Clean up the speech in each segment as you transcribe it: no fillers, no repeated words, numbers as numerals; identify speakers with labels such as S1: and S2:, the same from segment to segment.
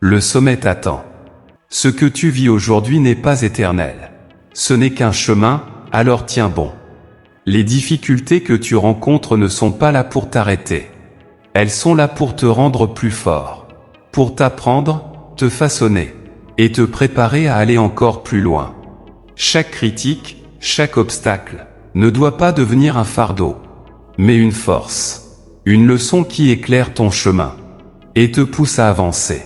S1: Le sommet t'attend. Ce que tu vis aujourd'hui n'est pas éternel. Ce n'est qu'un chemin, alors tiens bon. Les difficultés que tu rencontres ne sont pas là pour t'arrêter. Elles sont là pour te rendre plus fort, pour t'apprendre, te façonner, et te préparer à aller encore plus loin. Chaque critique, chaque obstacle, ne doit pas devenir un fardeau, mais une force, une leçon qui éclaire ton chemin, et te pousse à avancer.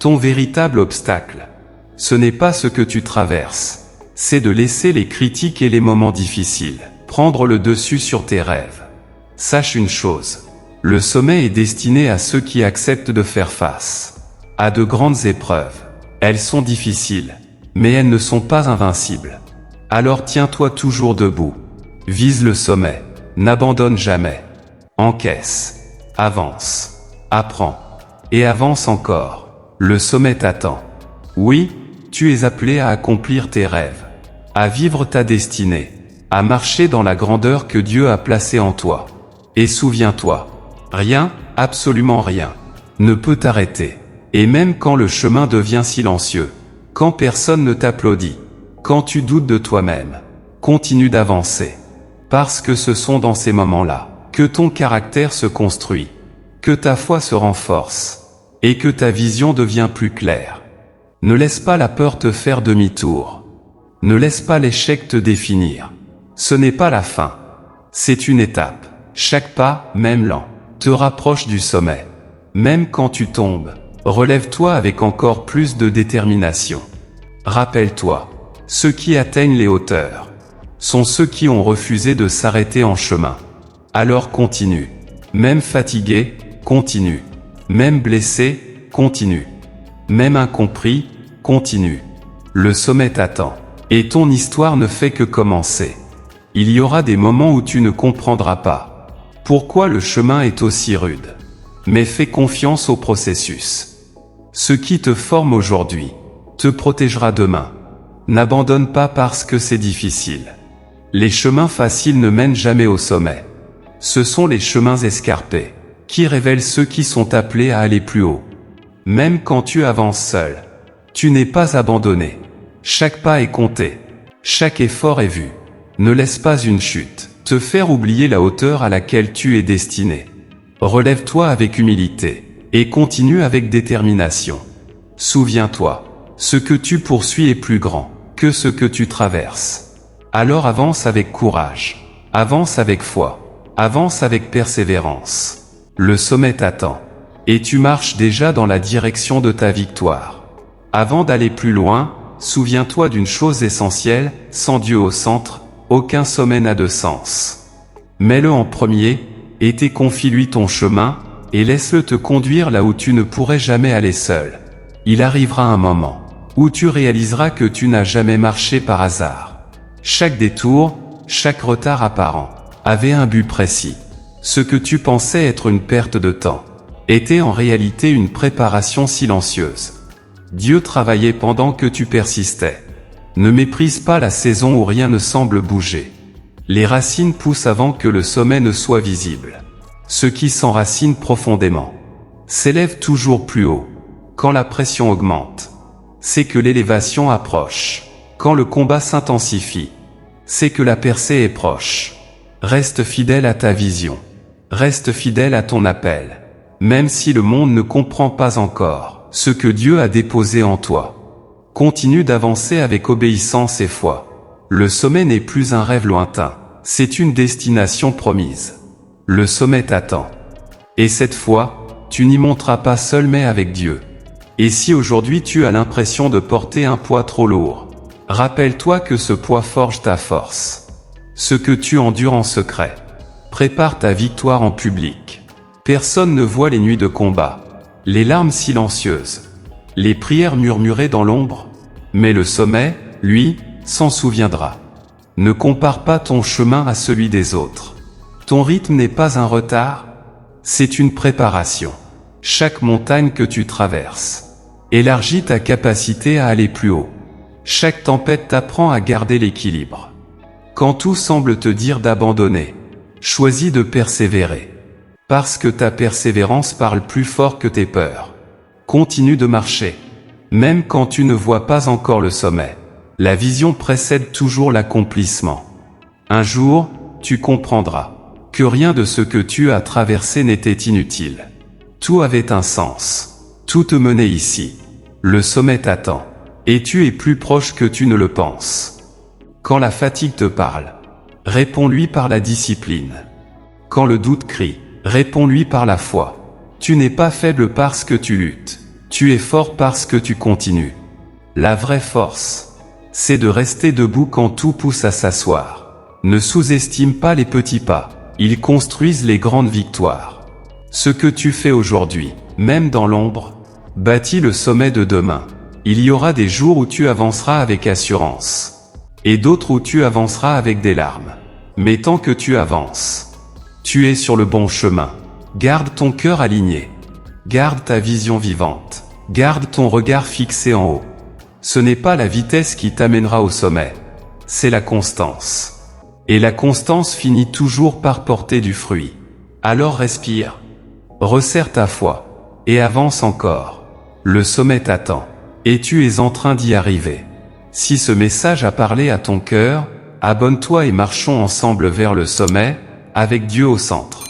S1: Ton véritable obstacle, ce n'est pas ce que tu traverses, c'est de laisser les critiques et les moments difficiles prendre le dessus sur tes rêves. Sache une chose, le sommet est destiné à ceux qui acceptent de faire face à de grandes épreuves. Elles sont difficiles, mais elles ne sont pas invincibles. Alors tiens-toi toujours debout. Vise le sommet, n'abandonne jamais. Encaisse, avance, apprends, et avance encore. Le sommet t'attend. Oui, tu es appelé à accomplir tes rêves, à vivre ta destinée, à marcher dans la grandeur que Dieu a placée en toi. Et souviens-toi, rien, absolument rien, ne peut t'arrêter. Et même quand le chemin devient silencieux, quand personne ne t'applaudit, quand tu doutes de toi-même, continue d'avancer. Parce que ce sont dans ces moments-là que ton caractère se construit, que ta foi se renforce, et que ta vision devient plus claire. Ne laisse pas la peur te faire demi-tour. Ne laisse pas l'échec te définir. Ce n'est pas la fin. C'est une étape. Chaque pas, même lent, te rapproche du sommet. Même quand tu tombes, relève-toi avec encore plus de détermination. Rappelle-toi, ceux qui atteignent les hauteurs sont ceux qui ont refusé de s'arrêter en chemin. Alors continue. Même fatigué, continue. Même blessé, continue. Même incompris, continue. Le sommet t'attend. Et ton histoire ne fait que commencer. Il y aura des moments où tu ne comprendras pas pourquoi le chemin est aussi rude. Mais fais confiance au processus. Ce qui te forme aujourd'hui te protégera demain. N'abandonne pas parce que c'est difficile. Les chemins faciles ne mènent jamais au sommet. Ce sont les chemins escarpés qui révèlent ceux qui sont appelés à aller plus haut. Même quand tu avances seul, tu n'es pas abandonné. Chaque pas est compté. Chaque effort est vu. Ne laisse pas une chute te faire oublier la hauteur à laquelle tu es destiné. Relève-toi avec humilité et continue avec détermination. Souviens-toi, ce que tu poursuis est plus grand que ce que tu traverses. Alors avance avec courage, avance avec foi, avance avec persévérance. Le sommet t'attend, et tu marches déjà dans la direction de ta victoire. Avant d'aller plus loin, souviens-toi d'une chose essentielle, sans Dieu au centre, aucun sommet n'a de sens. Mets-le en premier, et confie-lui ton chemin, et laisse-le te conduire là où tu ne pourrais jamais aller seul. Il arrivera un moment où tu réaliseras que tu n'as jamais marché par hasard. Chaque détour, chaque retard apparent, avait un but précis. Ce que tu pensais être une perte de temps, était en réalité une préparation silencieuse. Dieu travaillait pendant que tu persistais. Ne méprise pas la saison où rien ne semble bouger. Les racines poussent avant que le sommet ne soit visible. Ceux qui s'enracinent profondément s'élèvent toujours plus haut. Quand la pression augmente, c'est que l'élévation approche. Quand le combat s'intensifie, c'est que la percée est proche. Reste fidèle à ta vision. Reste fidèle à ton appel. Même si le monde ne comprend pas encore ce que Dieu a déposé en toi. Continue d'avancer avec obéissance et foi. Le sommet n'est plus un rêve lointain, c'est une destination promise. Le sommet t'attend. Et cette fois, tu n'y monteras pas seul mais avec Dieu. Et si aujourd'hui tu as l'impression de porter un poids trop lourd, rappelle-toi que ce poids forge ta force. Ce que tu endures en secret, prépare ta victoire en public. Personne ne voit les nuits de combat, les larmes silencieuses, les prières murmurées dans l'ombre, mais le sommet, lui, s'en souviendra. Ne compare pas ton chemin à celui des autres. Ton rythme n'est pas un retard, c'est une préparation. Chaque montagne que tu traverses élargit ta capacité à aller plus haut. Chaque tempête t'apprend à garder l'équilibre. Quand tout semble te dire d'abandonner, choisis de persévérer. Parce que ta persévérance parle plus fort que tes peurs. Continue de marcher. Même quand tu ne vois pas encore le sommet. La vision précède toujours l'accomplissement. Un jour, tu comprendras que rien de ce que tu as traversé n'était inutile. Tout avait un sens. Tout te menait ici. Le sommet t'attend. Et tu es plus proche que tu ne le penses. Quand la fatigue te parle, réponds-lui par la discipline. Quand le doute crie, réponds-lui par la foi. Tu n'es pas faible parce que tu luttes. Tu es fort parce que tu continues. La vraie force, c'est de rester debout quand tout pousse à s'asseoir. Ne sous-estime pas les petits pas. Ils construisent les grandes victoires. Ce que tu fais aujourd'hui, même dans l'ombre, bâtit le sommet de demain. Il y aura des jours où tu avanceras avec assurance. Et d'autres où tu avanceras avec des larmes. Mais tant que tu avances, tu es sur le bon chemin. Garde ton cœur aligné. Garde ta vision vivante. Garde ton regard fixé en haut. Ce n'est pas la vitesse qui t'amènera au sommet. C'est la constance. Et la constance finit toujours par porter du fruit. Alors respire. Resserre ta foi. Et avance encore. Le sommet t'attend. Et tu es en train d'y arriver. Si ce message a parlé à ton cœur, abonne-toi et marchons ensemble vers le sommet, avec Dieu au centre.